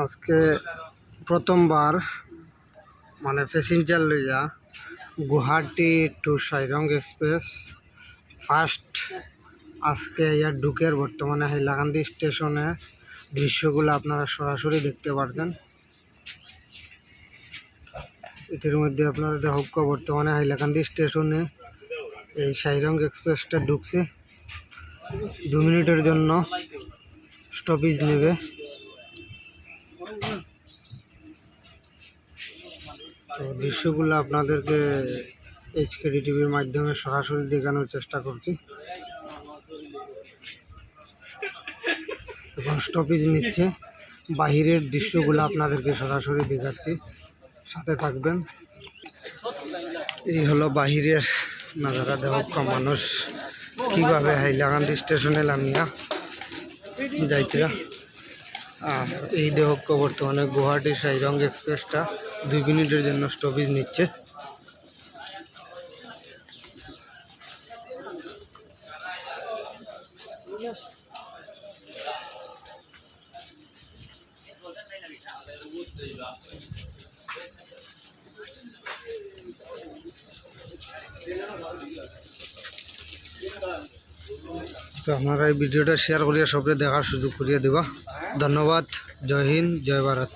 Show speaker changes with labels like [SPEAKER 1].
[SPEAKER 1] আজকে প্রথমবার মানে প্যাসেঞ্জার লইয়া Guwahati to Sairang express first আজকে ইয়ার ঢুকের বর্তমানে হাইলাকান্দি স্টেশনে দৃশ্যগুলো আপনারা সরাসরি দেখতে পারছেন। এর মধ্যে আপনারা দেখো বর্তমানে হাইলাকান্দি স্টেশনে এই সাইরং এক্সপ্রেসটা ঢুকছে। 2 মিনিটের জন্য স্টপেজ নেবে। তো দৃশ্যগুলো আপনাদেরকে এইচকেডি টিভির মাধ্যমে সরাসরি দেখানোর চেষ্টা করছি। এখন স্টপেজ নিচ্ছে, বাহিরের দৃশ্যগুলো আপনাদেরকে সরাসরি দেখাচ্ছি, সাথে থাকবেন। এই হলো বাহিরের নাজারা, দেখা মানুষ কীভাবে হাইলাকান্দি স্টেশনে নামিয়া যাইতরা। আর এই দেহক বর্তমানে গুয়াহাটি সাইরং এক্সপ্রেসটা 2 মিনিটের জন্য স্টপেজ নিচ্ছে। তো আপনারা এই ভিডিওটা শেয়ার করিয়া সবরে দেখার সুযোগ করিয়া দেবা। ধন্যবাদ। জয় হিন্দ, জয় ভারত।